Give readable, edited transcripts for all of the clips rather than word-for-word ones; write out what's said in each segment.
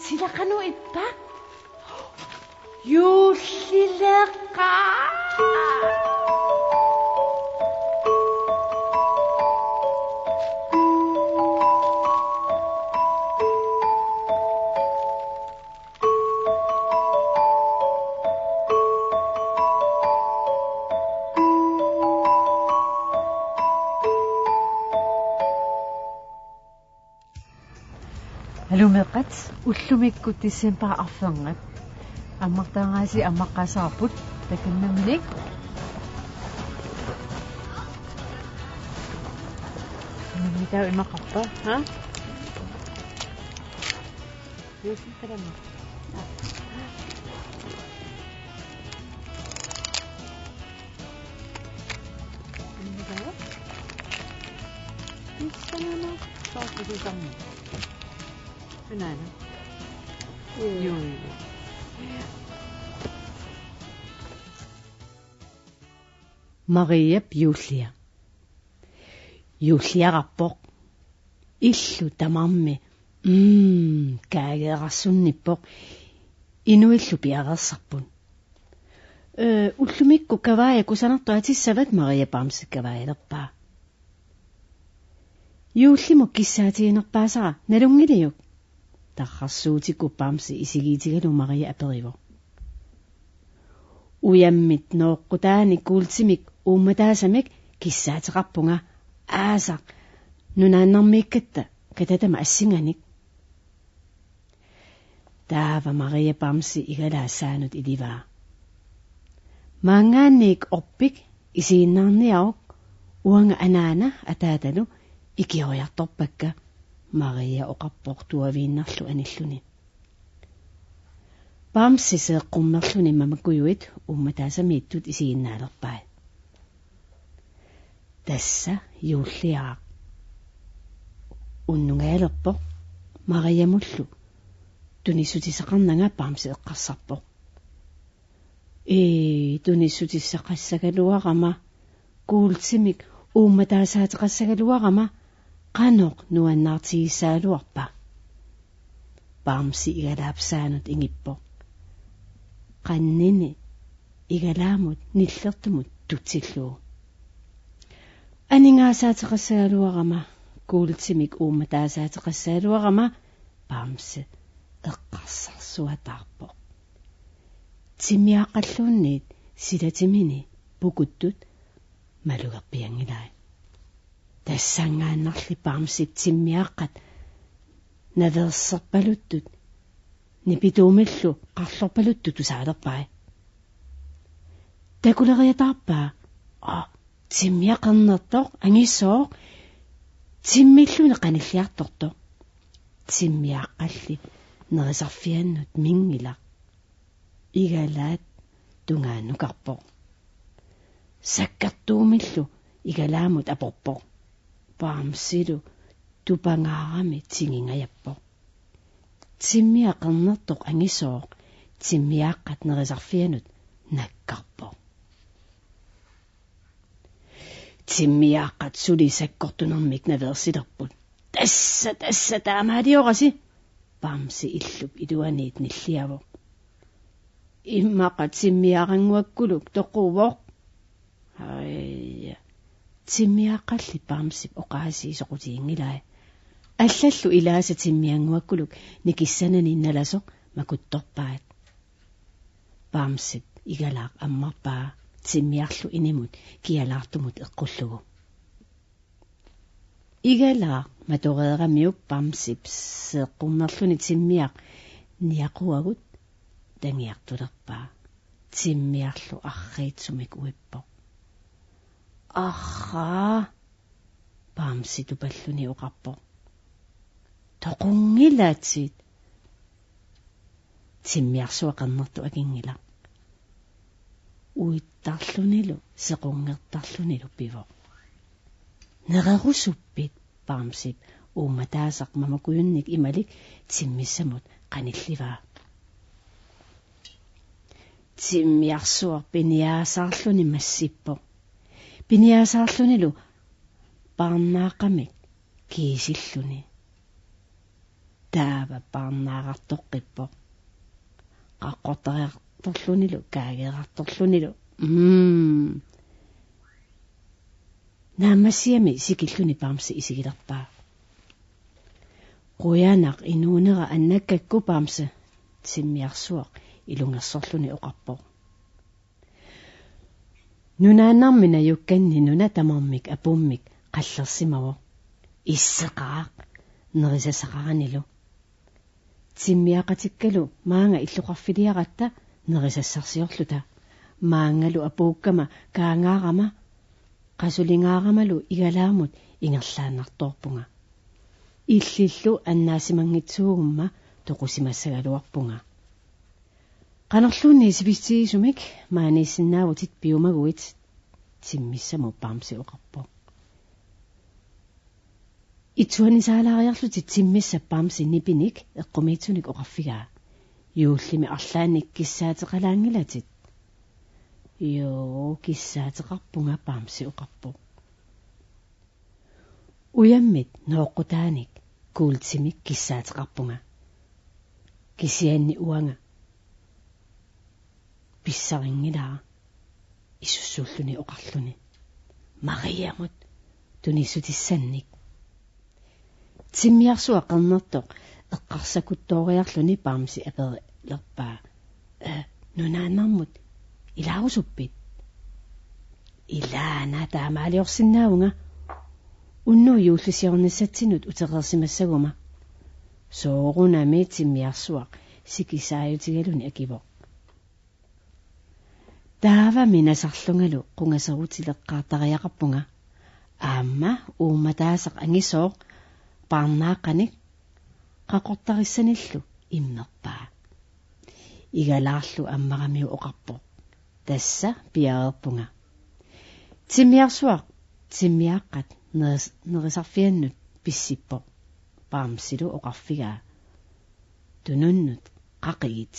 Silaqanu ippa? Yullileqa! Alumeqat ullumikku tissimpa arfengat ammartaangaasi ammaqqasaarput takinnaminik mitau imaqarpa ha yusin kalama mitau tissamana saaqutisammu Banana. Maria Julia. Juliarappoq. Illu tamarmi. Kaageerassunnippoq. Inuillu piarersarpun. Ullumikku kavaaya kusanartuatissavat Maria Pamsi kavaayalerpaa. Jullimuk kissaatiinerpaasara nalungiliuk. Tarrassuutiku Pamsi isigiitigalu Maria aperivo. Ujammit nooqqutaani kuultimik uummataasamik kissaateqarpunga aasaq nunaannarmiikkatta katatama assinganik. Taava Maria Pamsi igalaasaanut ilivaa. Maangaanniik oppik isiinnaarniaruq uanga anaana ataatalu ikihojartorpakka Maria oqarportuaviinnarlu anilluni. Pamsi seeqqummerluni mamakuyuit uumataasamiittut isiinnaalerpaa. Tassa Juliaaq. Unnungaalerpoq Maria mullu tunissutisaqarnanga Pamsi eqqarsarpoq. Tunissutisaqassagaluarama kuultimik uumataasaateqassagaluarama qanoq nuannaartigisaaluarpa. Pamsi igalaapsaanut ingippoq. Qannini igalaamut nillertumut tutsilluu. Aningaasaateqassagaluarama kuultimik uumataasaateqassaaluarama Pamsi eqqarsarsuataarpoq. Timiaqalluunniit silatimini pukuttut malugerpiangilai. Tassangaannarli Pamsi timmiaqqat naverserpaluttut nipituumillu qarlorpaluttut usaalerpai. Takuleriataarpaa timmiaqernertoq angisooq timmilluni qanilliartortoq. Timmiaqqalli nerisarfiannut mingilaq. Igalaat tungaannukarpoq. Sakkartuumillu igalaamut aporpoq. Pamsilu tupangaarami tingingajappoq. Timmiaqernertoq angisooq timmiaqqat nerisarfianut nakkarpoq. Timmiaqqat suli sakkortunermik naversilerput. Tassa taamaadiorasi. Pamsi illup iduaniit nilliavoq. Immaqat timmiaqanguakkuluk toquvoq. Timmiaqqalli Pamsi oqaasi soqutiingilai. Allallu ilaasa timmianguakkuluk nikissanani nalasoq makuttorpaat. Pamsit igalaaq ammarpaa timmiarlu inimut kialaartumut eqqullugu. Igalaaq matoreeramiup Pamsip seeqqummerluni timmiaq niaquagut tangiartulerpaa. Timmiarlu arriitsumik uippoq. Pamsi tupalluni oqarpoq. Toqungilaatsit. Timmiarsuaqernertu akingilaq. Uittarlunilu sequngertarlunilu pivoq. Nerarusuppit Pamsip uumataasaq mamakuyunnik imalik timmissamut qanillivaa. Timmiarsuaq piniaasaarluni massippoq. Piniaasaarlunilu parnaaqamik kiisilluni. таава парнаарартоққиппо қаққортариарторлунилу каагеэрарторлунилу наамассиами сикиллуни паамси исигилерпаа қуянақ инуунера аннаккакку паамса тиммиарсуақ илунгерсорлуни оқарпо нунааннармина юкканни нуна тамармик апууммик қаллерсимаво иссеқаақ нерисасақаранилу тиммиақатиккалу маанга иллуқарфилиаратта нерисассарсиорлута маангалу апууккама каангаарама qasuliнгаарамалу игалаамут ингерлааннарторпунга иллиллу аннаасимангитсуугумма тоқусимассагалуарпунга qanерлуунни сивитсигисумик маанисиннаавутит пиумагуит тиммиссаму паамси оқарпо итсуанисаалаариарлутит тиммисса паамси нипиник эққумиитсуник оқарфигаа юуллими арлаанник киссаатеқалаангилатит Joo, kissaateqarpunga paamsi uqarpu. Uyammit nooqqutaanik kuultimik kissaateqarpunga. Kisianni uanga. Pissaringilaa. Isussuulluni uqarluni. Mariamut tunissutissannik. Timmiarsuа qernertoq eqqarsakuttooriarluni paamsi aperilerpaa. Nunaannarmut Ilausuppit. Ilaana taamaaliorsinnaavunga. Unnu yuullisiornissatsinut uteqersimassaguma. Soorunami timmiarsuaq sikisaayutigaluni akivo. Taava minasarlungalu qungaserutileqqaartariaqarpunga. Aamma uumataasaq angisooq paarnaaqanik qaqortarissanillu immerpaa. Igalaarlu ammaramiu oqarpo. Tässä piaerpunga. Timmiarsuaq timmiaqqat nerisarfiannut pissippo paamsilu oqarfigaa tununnut qaqigit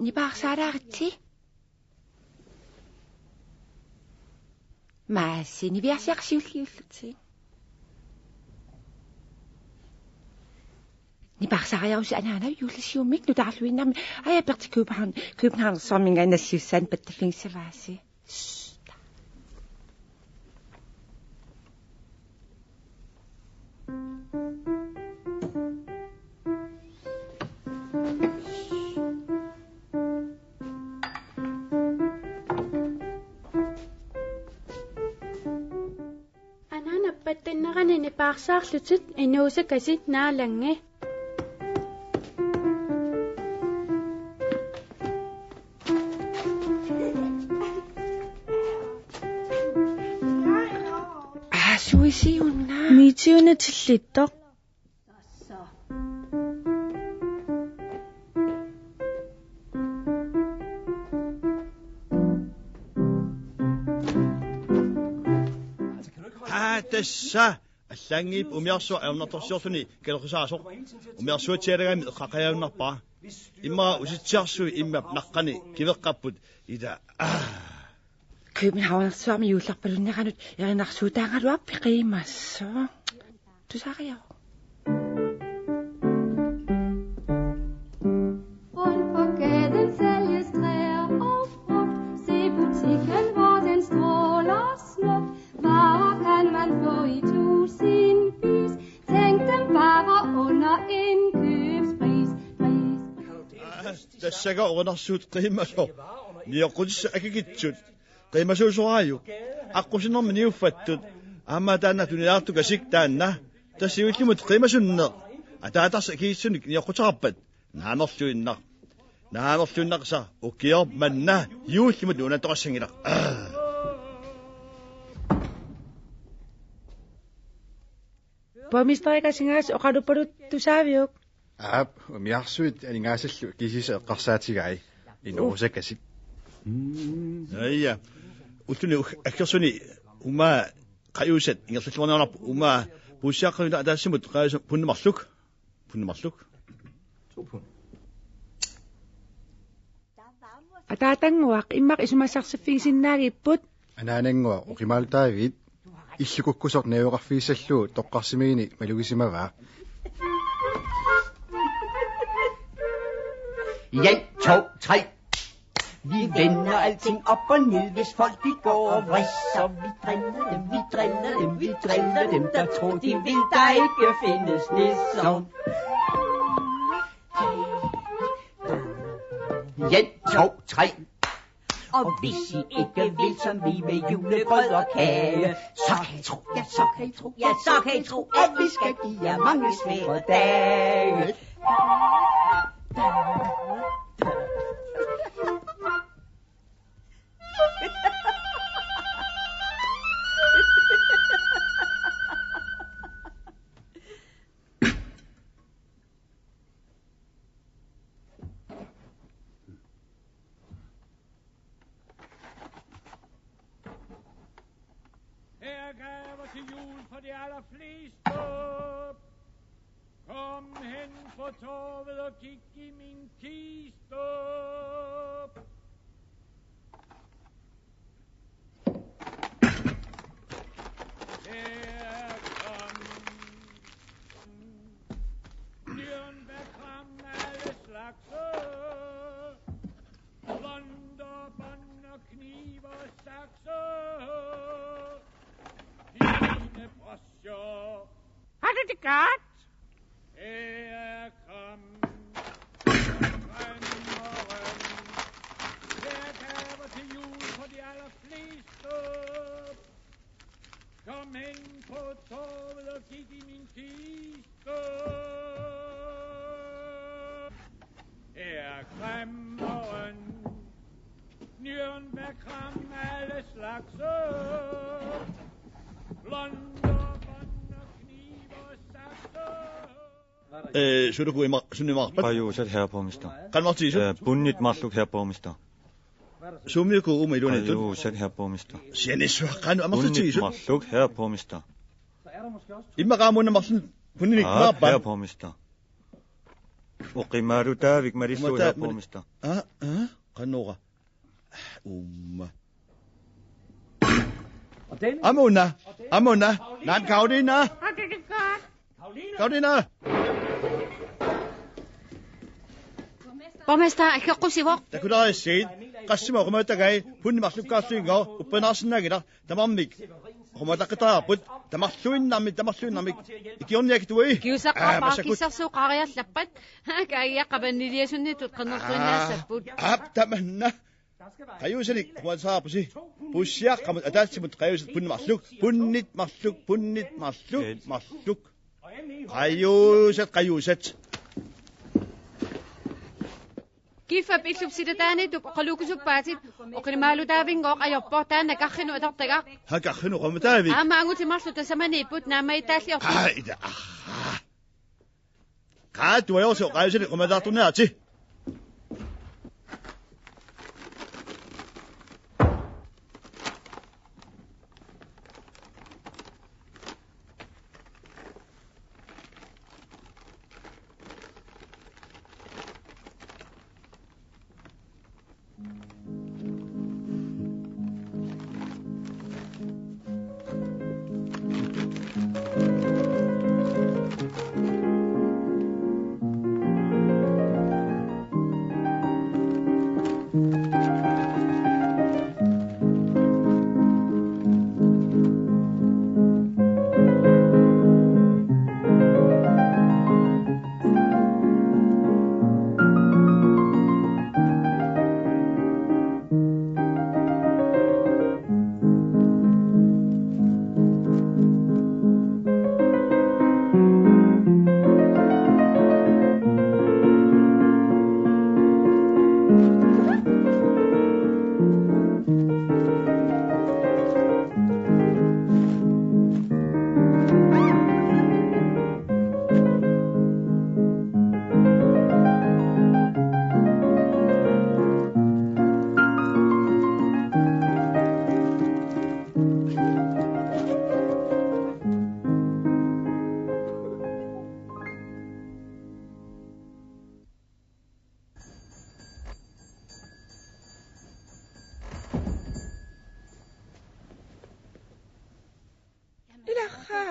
Niparsaalarti. Maassini viarsiarsiulliulluti. Niparsaariarusi anaana juullisiummik nutaarluinnarmi ajaperti København sormingaanassiussan pattafingsavaasi. Pattennerani nipaarsaarlutit inuusakasit naalange. Suisiunna. Miitiunatillittoq. Tässä allangip umiarsu aunartorsiorluni kalqusaasoq umiarsuatialagami eqqaqajaunarpaa imma usitsiarsu immap naqqani kiveqqapput ida Københavnersuarmi juullarpalunneranut erinarsuutaangaluarpi qiimassoo tusariaru тассага орнарсуут қимасо ниоқутс акигитсут қимасуусорааю аққусиннэрми ниуффаттут аама таана туниаарту касик таанна тассиуллимут қимасунне атаатарса кииссуник ниоқутарпат наамерлуиннақса укиор манна юуллимут унаторассангилақ Помистрайка сингаас оқалуппалут тусаавиук. Аап, миарсуит алингаасаллу кисиса эққарсаатигаи инуусакасик. Айя. Утуни аккерсуни ума қаюсат ингерллуарнаарнарп ума пуссааққуна атаассимут қааса пуннумарлук. Атаатангуақ иммақ исумассарсиффигисиннаагиппут Анаанангуа оқимаалтаавит иллукуккусор наавеқарфииссаллуу тоққарсимигини малугисимаваа. 1, 2, 3. Vi vender alting op og ned, hvis folk de går og vrisser. Vi driller dem, der tror de vil, der ikke findes nisser. 1, 2, 3. Og hvis I ikke vil, som vi med julegrød og kage, så kan I tro, at vi skal give jer mange svære dage. Her gaver til jul for de allerfleste. Kom hen på torvet og kig i min kiste. Her kom Nürnberg-kram alle slagse. Blonder, bånd og kniv og sakse. Dine brosjer. Har du det godt? Her kom drømmeren. Her gaver til jul for de allerfleste. Kom hen på torvet og kig i min kiste. Her drømmeren. Nürnberg-kram alle slagse. Blonder, bånd og kniv og sakse. 수르고 이마 순이마 바이오샷 헤어포미스터. 간마티죠 분닛 마sluk 헤어포미스터. 수미고 우마 이론에 바이오샷 헤어포미스터. 시에니스 간 분닛 아마스티죠 마sluk 헤어포미스터. 임마 가모는 무슨 분이 마빠 헤어포미스터. 오qimaruta vikmarisu 헤어포미스터. 간노가 umma Amona nan Kaudina Borgmester, jeg kan ikke hvor. der kunne der se qassima rumatagay punni marlukkaassuinga uppanarsinnagila tamammik rumataqitaarput tamarluinnarmik ikiorniakituи Kiusaqaapaakkissarsuuqariallappat kaayya qabaniliasunnitut qannersuinaassaput tamanna qayusanik rumataapusi pussiaqqamut ataatsimut qayusat punnit marluk qayusat كيف بيكتب سيدتاني تقلوكسوباتي وقرمالو دافينغوق أيوبوتان نكاخنو أدرتغا هكاخنو قمتابي أما أنغوتي مارشلو تسماني بوت ناما يتالي إذا قاد ويوسو قايسري قمداتوناتي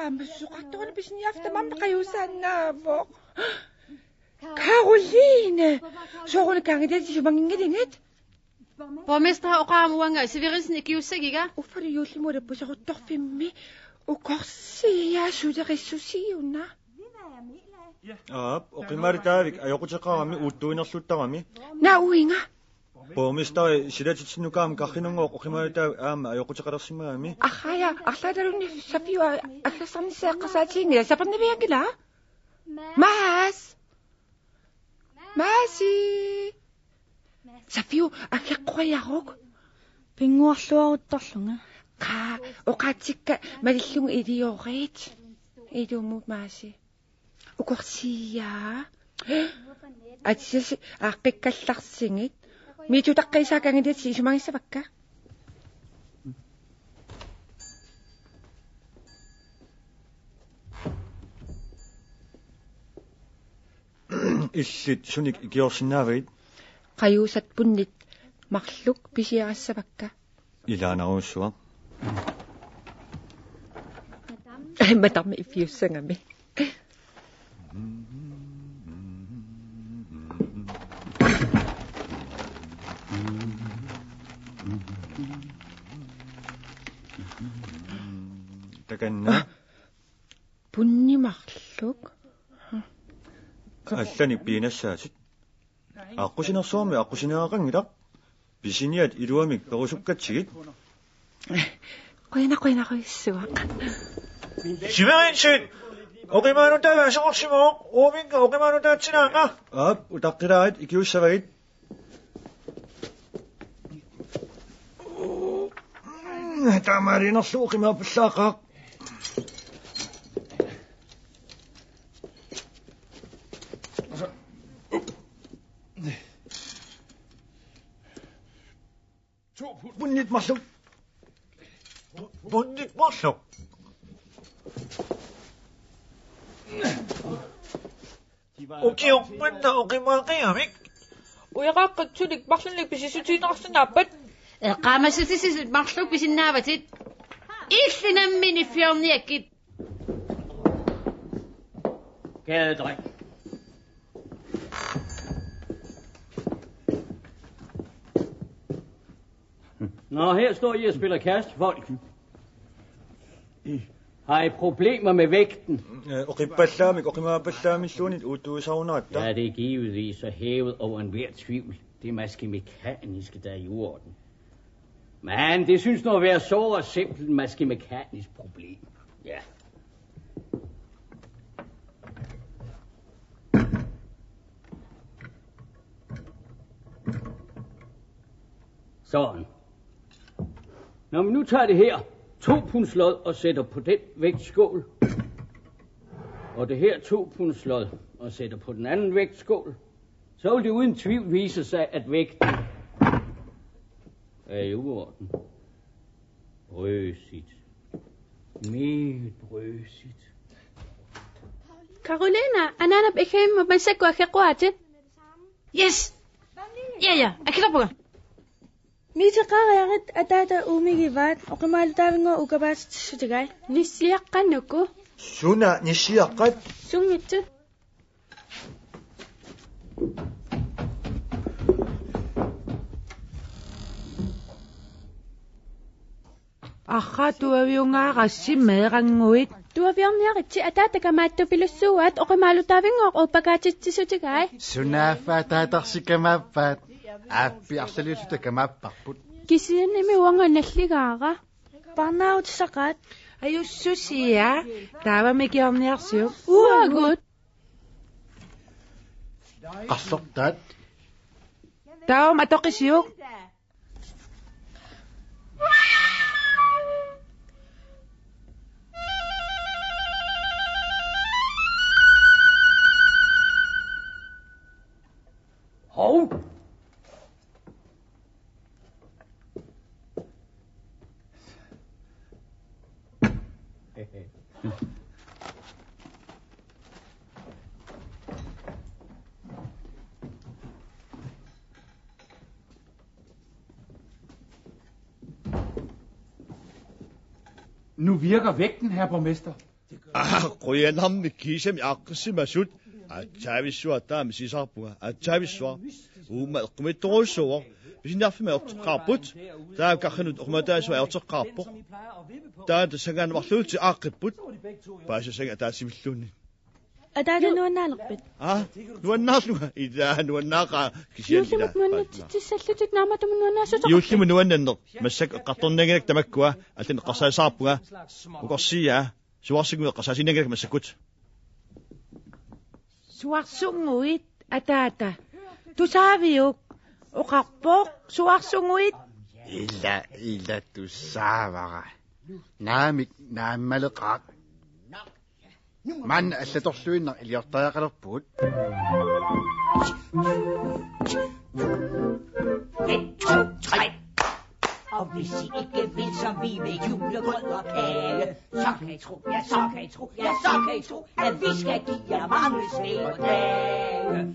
مسوقتون بسني افتمام قيوسنا بو Caroline! Så hun gang i det, så mange inget. Borgmester og Ramuanga, så vi risen ikke usik, ikke? Hvorfor det jo lige må det på så godt med og korse jeg så det resociona. oqimaritavik ayoquchaqarami uuttuinerluttaqami Na uinga. borgmestari silatitsinnukaam qarrinungoq oqimaritavik aama ayoquchaqalersimagami Ahaya, ahladaluni Safio ahlasarni seeqqasaatiinga saparnaviangila. Mas. Masi. Safio akheqqoyaruk. Pinguarluaruttorlunga. Qa oqaatsikka malillung idiorit. Idumut Masi. Ukorsia. Atsis aqqikkallarсingit. Miitutaqqisaakangidet sisumangissavakka. illit sunik ikiorsinnaavit Qayusat punnit marluk pisiarassavakka. ilaanaruussua Madame ifiussangami. takanna Punni marluk. allani piinassaatit aqqusinersuarmi aqqusineaqangilaq pisiniat iluamik perusukkatigit Qoina qoissuaq. Siveritsit! Oqimaanutaava asoqorsimuuq uuminka oqimaanutaatsinaanga. aap utaqqilaait ikiussavagit taamariinerlu uqimaapullaaqaaq punnit marluk Punnit marluk. Ukiuqmanna oqimaaqiamik. Uiqaqqatsulik marlunlik pisisutiinersunappat. Qaamasisit marluk pisinnaavatit. Illinammini fjorniakit. Gadedreng. Nå, her står I og spiller kærestefolk. Har I problemer med vægten? oqippallaamik oqimaapallaamilluunit uuttuisaruneratta Ja, det er givetvis så hævet over enhver tvivl. Det maskemekaniske, der er i orden. Men det synes nu at være så og simpelt maskemekanisk problem. Ja. Sådan. Når vi nu tager det her 2 punds lod og sætter på den vægtskål, og det her 2 punds lod og sætter på den anden vægtskål, så vil det uden tvivl vise sig, at vægten er i uorden. Brøsigt. Meget brøsigt. Carolina, ananap ikhim mabansak akhiqwatit. Yes. Ja, akhiqwa. Miitiqaariarit ataata uumigivaat oqimaalutaavingo ukapaasitsutigai. Nissiaqqannuku. suna nissiaqqat Sungitsu. Tuaviungaarassi meeranguit. Tuaviorniaritsi ataataka maattupilussuat oqimaalutaavingo upakaatitsisutigai. Sunaaffataataarsikamaappaat aappi arsalillutakamaapparput Kisiannimi uanganalligaara. Parnaarutisaqaat. Ayussusia taavamikiorniarsiuk. Uagut. qarsortaat Taum atoqisiuk. Hov! Nu virker vægten, herr borgmester. Det Qoyan hammi kiisam aaqqisimasut attaavissua misisarpunga attaavissua uuma eqqumittoruussuor pisinarfima ertoqqaarput taa karrinut ormataasua ertoqqaarpoq taa tasangaanamarluuti aaqipput paasasanga taasimilluunni Adaada nuannaalерпит. Nuannaarluga idaa nuannaaqa kisialila. Юллимут нуаннатсаллутик нааматуму нуаннаасутоқ. Юллиму нуаннаннер массак эққарторнагинак тамаккуа аллин эққарсаасаарпуга укорсиа суарсигуи эққарсаасинагинак массакут. Suarsunguit ataata. Tusaaviuk uqarpoq suarsunguit. Illa tussaavara. Naamik naammaleqaaq. Man allatorluinner iliortaaqalerput. 1, 2, 3. Og hvis I ikke vil, som vi med julegrød og kage, så kan I tro, ja, så kan I tro, ja, så kan I tro, at vi skal give jer mange svære dage.